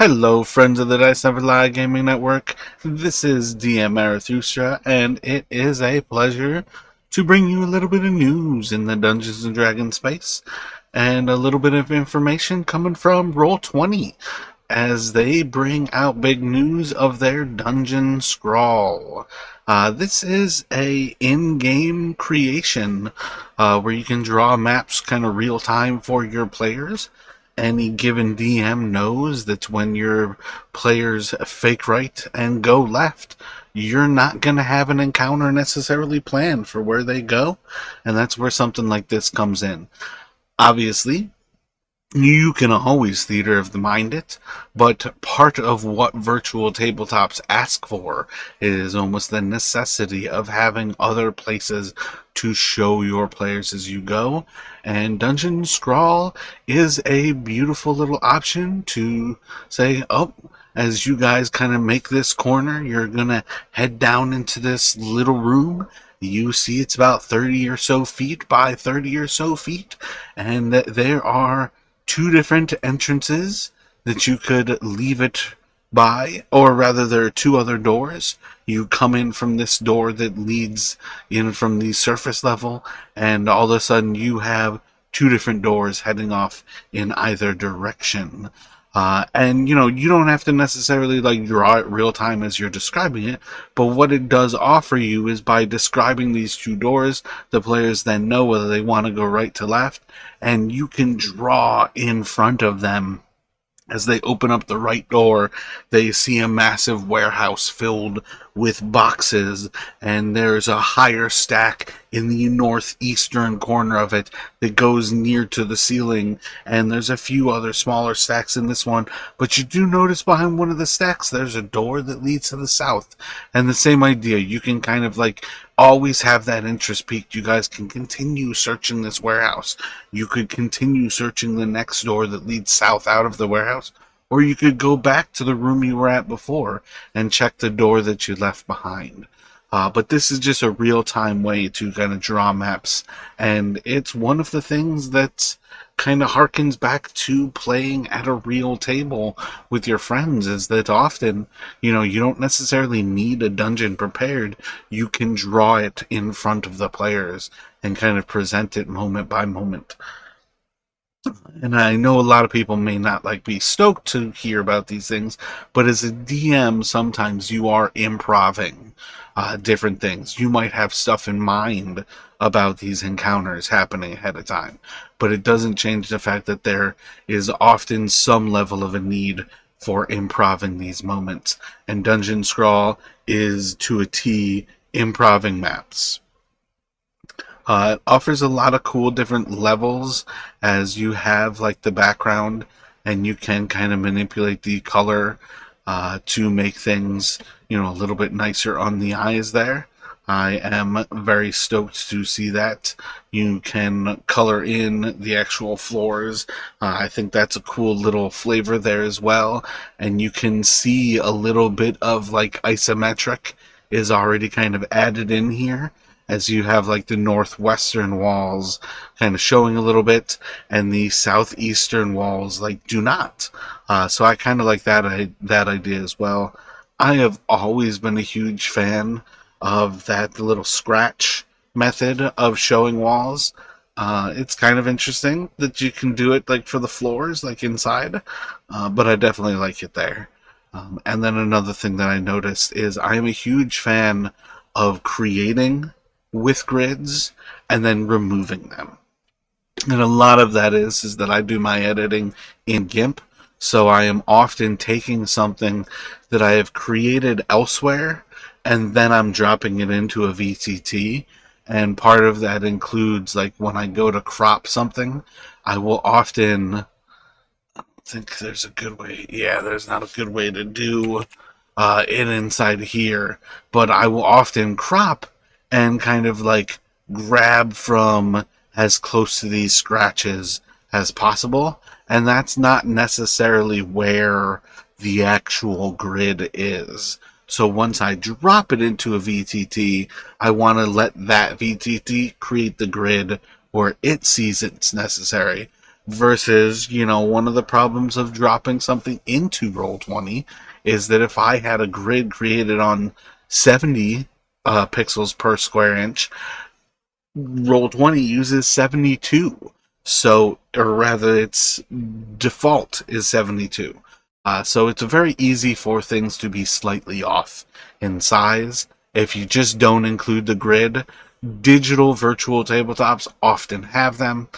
Hello, friends of the Dice Never Lie Gaming Network. This is DM Arethusa, and it is a pleasure to bring you a little bit of news in the Dungeons and Dragons space, and a little bit of information coming from Roll20, as they bring out big news of their Dungeon Scrawl. This is a in-game creation where you can draw maps kind of real time for your players. Any given DM knows that when your players fake right and go left, you're not going to have an encounter necessarily planned for where they go, and that's where something like this comes in. Obviously, you can always theater of the mind it, but part of what virtual tabletops ask for is almost the necessity of having other places to show your players as you go, and Dungeon Scrawl is a beautiful little option to say, oh, as you guys kind of make this corner, you're gonna head down into this little room. You see it's about 30 or so feet by 30 or so feet, and there are two different entrances that you could leave it by, or rather there are two other doors. You come in from this door that leads in from the surface level, and all of a sudden you have two different doors heading off in either direction. And you don't have to necessarily draw it real time as you're describing it, but what it does offer you is by describing these two doors, the players then know whether they want to go right to left, and you can draw in front of them. As they open up the right door, they see a massive warehouse filled with boxes, and there's a higher stack in the northeastern corner of it that goes near to the ceiling, and there's a few other smaller stacks in this one, but you do notice behind one of the stacks there's a door that leads to the south, and the same idea. You can kind of always have that interest peaked. You guys can continue searching this warehouse. You could continue searching the next door that leads south out of the warehouse, or you could go back to the room you were at before and check the door that you left behind. But this is just a real-time way to kind of draw maps, and it's one of the things that kind of harkens back to playing at a real table with your friends, is that often, you don't necessarily need a dungeon prepared. You can draw it in front of the players and kind of present it moment by moment. And I know a lot of people may not be stoked to hear about these things, but as a DM, sometimes you are improving different things. You might have stuff in mind about these encounters happening ahead of time, but it doesn't change the fact that there is often some level of a need for improv in these moments, and Dungeon Scrawl is to a T improving maps. It offers a lot of cool different levels, as you have the background, and you can kind of manipulate the color to make things a little bit nicer on the eyes there. I am very stoked to see that. You can color in the actual floors. I think that's a cool little flavor there as well, and you can see a little bit of isometric is already kind of added in here, as you have the northwestern walls kind of showing a little bit, and the southeastern walls do not. So I kind of like that idea as well. I have always been a huge fan of that little scratch method of showing walls. It's kind of interesting that you can do it for the floors, inside, but I definitely like it there. And then another thing that I noticed is I am a huge fan of creating with grids and then removing them. And a lot of that is that I do my editing in GIMP, so I am often taking something that I have created elsewhere and then I'm dropping it into a VTT, and part of that includes when I go to crop something, I will often think there's a good way. Yeah, there's not a good way to do it inside here, but I will often crop and kind of grab from as close to these scratches as possible, and that's not necessarily where the actual grid is. So once I drop it into a VTT, I want to let that VTT create the grid where it sees it's necessary, Versus, one of the problems of dropping something into Roll20 is that if I had a grid created on 70 pixels per square inch, Roll20 uses 72. So, or rather, its default is 72. So it's very easy for things to be slightly off in size if you just don't include the grid. Digital virtual tabletops often have them.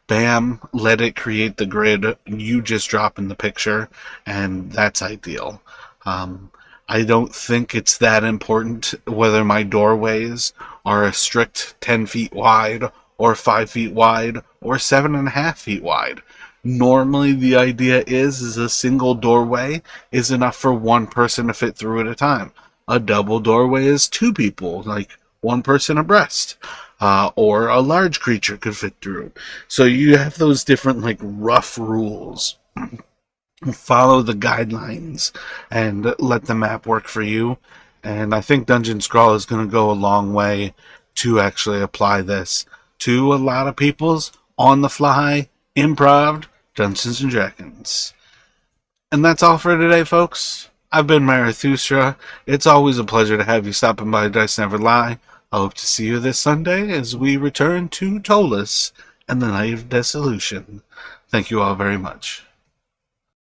Bam, let it create the grid. You just drop in the picture, and that's ideal. Um, I don't think it's that important whether my doorways are a strict 10 feet wide, or 5 feet wide, or 7.5 feet wide. Normally, the idea is a single doorway is enough for one person to fit through at a time. A double doorway is two people, like one person abreast. Or a large creature could fit through. So you have those different, like, rough rules. Follow the guidelines and let the map work for you. And I think Dungeon Scrawl is going to go a long way to actually apply this to a lot of people's on the fly, improv Dungeons and Dragons. And that's all for today, folks. I've been Marathustra. It's always a pleasure to have you stopping by Dice Never Lie. I hope to see you this Sunday as we return to Tollus and the Night of Dissolution. Thank you all very much.